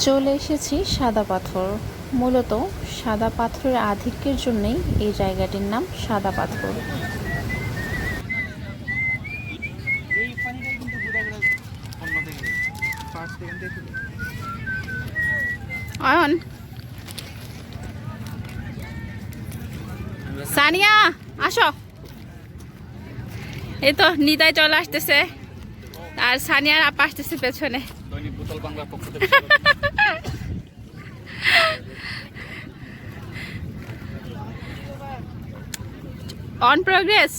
চলে এসেছি সাদা পাথর। মূলত সাদা পাথরের আধিক্যের জন্যই এই জায়গাটির নাম সাদা পাথর। অয়ন, সানিয়া আসো। এই তো নিতাই চলে আসতেছে আর সানিয়ার আপা আসতেছে পেছনে। On progress.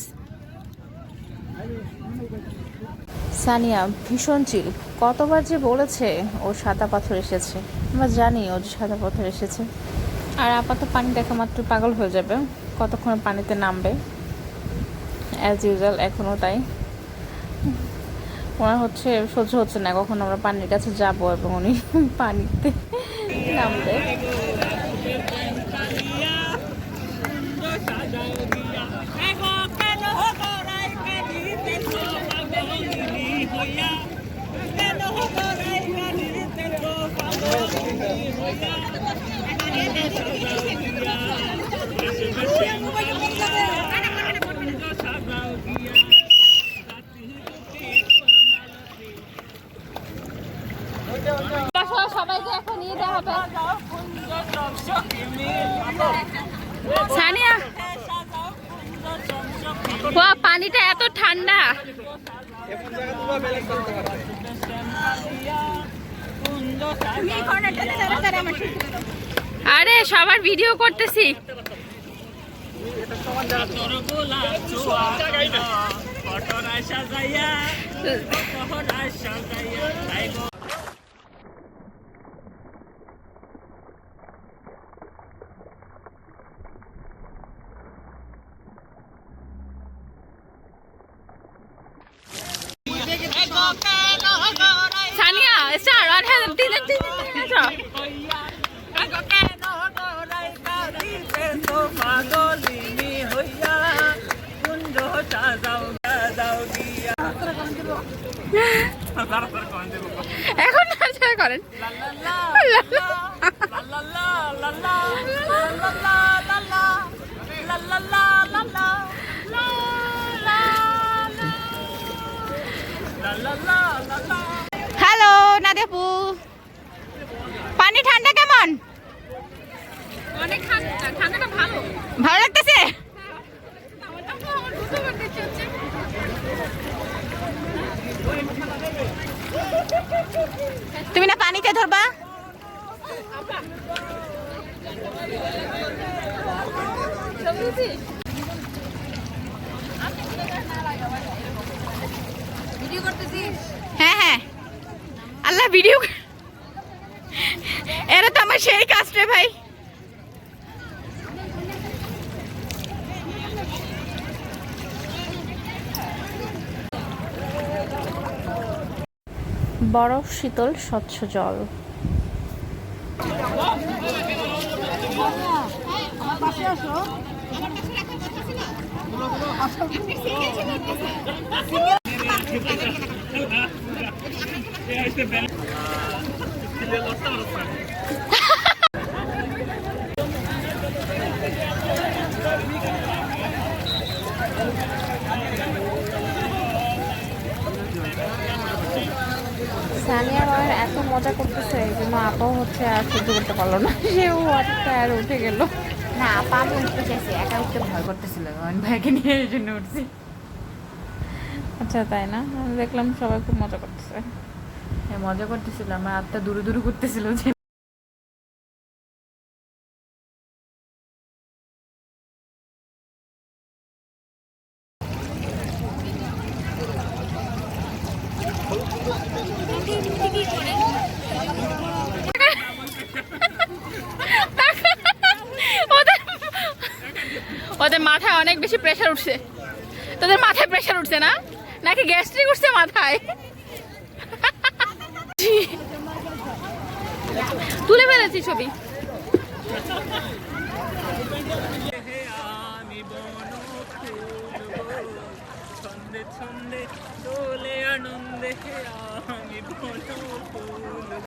সানিয়া ভীষণ চিল, কতবার যে বলেছে ও সাদা পাথর এসেছে। আমরা জানি ও যে সাদা পাথর এসেছে। আর আপাতত পানি দেখা মাত্র পাগল হয়ে যাবে, কতক্ষণ পানিতে নামবে অ্যাজ ইউজুয়াল। এখনও তাই ওনার হচ্ছে সহ্য হচ্ছে না কখন আমরা পানির কাছে যাব এবং উনি পানিতে নামবে। সবাইকে এখন নিয়ে দেওয়া হবে। সানিয়া, পানিটা এত ঠান্ডা। আরে সবার ভিডিও করতেছি। সানিয়া স্টার আর হ্যাঁ তিন এখন নাচা করেন। হ্যালো নাদিয়াপু, পানি ঠান্ডা কেমন? অনেক ঠান্ডা। ঠান্ডাটা ভালো, ভালো লাগতেছে। তুমি না পানিতে ধরবা? হ্যাঁ হ্যাঁ, আল্লাহ ভিডিও। এরা তো আমার সেই কাজটা ভাই। বরফ শীতল স্বচ্ছ জল। সানিয়া রয়ের এত মজা করতেছে এই জন্য আপাও হচ্ছে আর সহ্য করতে পারলো না, সেও একটা আর উঠে গেল। না আপা আমি উঠতে চাইছি, একা উঠতে ভয় করতেছিল, আমি ভাইকে নিয়ে এই জন্য উঠছি। আচ্ছা তাই না? আমি দেখলাম সবাই খুব মজা করতেছে। হ্যাঁ মজা করতেছিল, আমার হাতটা দূরে দূরে করতেছিল যে। ওদের মাথায় অনেক বেশি প্রেশার উঠছে। তোদের মাথায় প্রেশার উঠছে না নাকি গ্যাস্ট্রিক উঠছে মাথায়? তুলে ফেলেছি ছবি। ছন্দে ছন্দে দোলে আনন্দে আমি বনো ফুল।